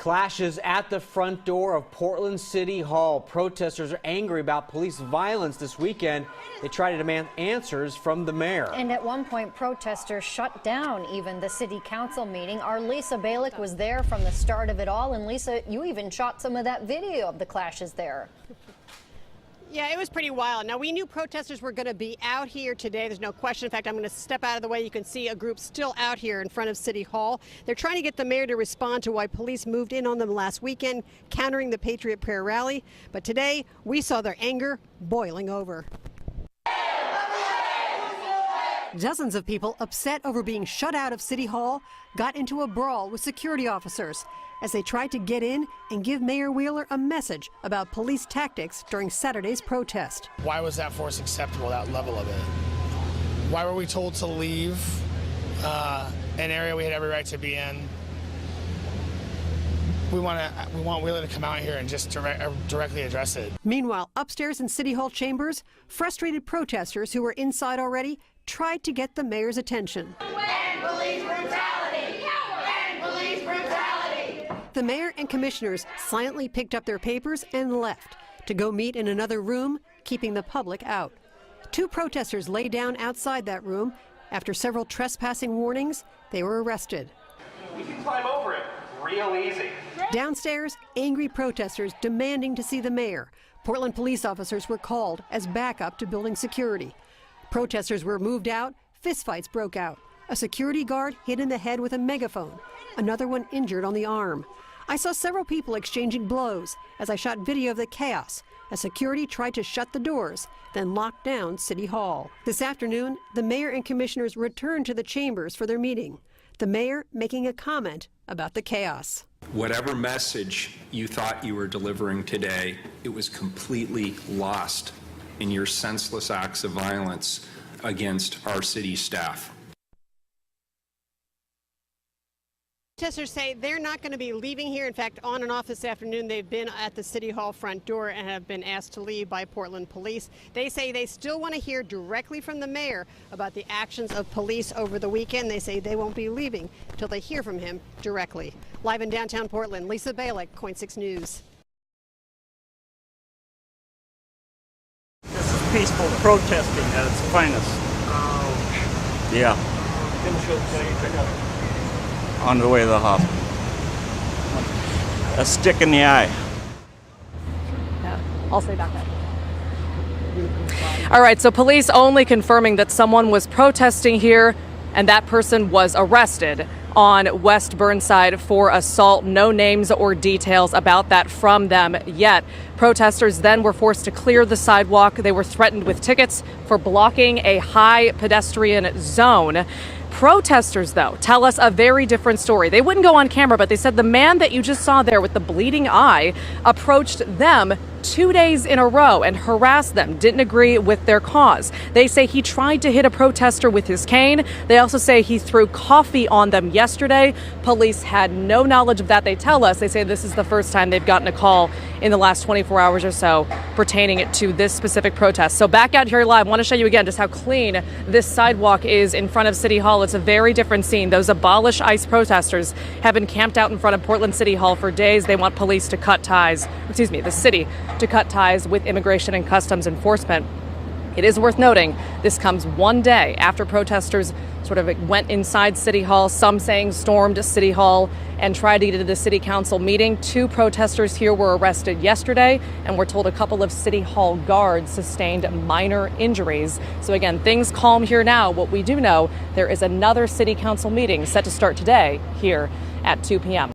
Clashes at the front door of Portland City Hall. Protesters are angry about police violence this weekend. They try to demand answers from the mayor. And at one point, protesters shut down even the city council meeting. Our Lisa Balick was there from the start of it all. And Lisa, you even shot some of that video of the clashes there. Yeah, it was pretty wild. Now, we knew protesters were going to be out here today. There's no question. In fact, I'm going to step out of the way. You can see a group still out here in front of City Hall. They're trying to get the mayor to respond to why police moved in on them last weekend, countering the Patriot Prayer Rally. But today, we saw their anger boiling over. Dozens of people upset over being shut out of City Hall got into a brawl with security officers as they tried to get in and give Mayor Wheeler a message about police tactics during Saturday's protest. Why was that force acceptable, that level of it? Why were we told to leave an area we had every right to be in? We want Wheeler to come out here and just directly address it. Meanwhile, upstairs in City Hall chambers, frustrated protesters who were inside already tried to get the mayor's attention. End police brutality! End police brutality! The mayor and commissioners silently picked up their papers and left to go meet in another room, keeping the public out. Two protesters lay down outside that room. After several trespassing warnings, they were arrested. You can climb over it real easy. Downstairs, angry protesters demanding to see the mayor. Portland police officers were called as backup to building security. Protesters were moved out, fistfights broke out. A security guard hit in the head with a megaphone, another one injured on the arm. I saw several people exchanging blows as I shot video of the chaos as security tried to shut the doors, then lock down City Hall. This afternoon, the mayor and commissioners returned to the chambers for their meeting. The mayor making a comment about the chaos. Whatever message you thought you were delivering today, it was completely lost in your senseless acts of violence against our city staff. Protesters say they're not going to be leaving here. In fact, on and off this afternoon, they've been at the City Hall front door and have been asked to leave by Portland police. They say they still want to hear directly from the mayor about the actions of police over the weekend. They say they won't be leaving till they hear from him directly. Live in downtown Portland, Lisa Balick, KOIN 6 News. This is peaceful protesting at its finest. Yeah. On the way to the hospital. A stick in the eye. Yeah, I'll stay back there. All right, so police only confirming that someone was protesting here and that person was arrested on West Burnside for assault. No names or details about that from them yet. Protesters then were forced to clear the sidewalk. They were threatened with tickets for blocking a high pedestrian zone. Protesters, though, tell us a very different story. They wouldn't go on camera, but they said the man that you just saw there with the bleeding eye approached them 2 days in a row and harassed them, didn't agree with their cause. They say he tried to hit a protester with his cane. They also say he threw coffee on them yesterday. Police had no knowledge of that, they tell us. They say this is the first time they've gotten a call in the last 24 hours or so pertaining to this specific protest. So back out here live, I want to show you again just how clean this sidewalk is in front of City Hall. It's a very different scene. Those Abolish ICE protesters have been camped out in front of Portland City Hall for days. They want police to cut ties, the city to cut ties with Immigration and Customs Enforcement. It is worth noting this comes one day after protesters sort of went inside City Hall, some saying stormed City Hall and tried to get into the city council meeting. 2 protesters here were arrested yesterday, and we're told a couple of City Hall guards sustained minor injuries. So again, things calm here now. What we do know, there is another city council meeting set to start today here at 2 p.m.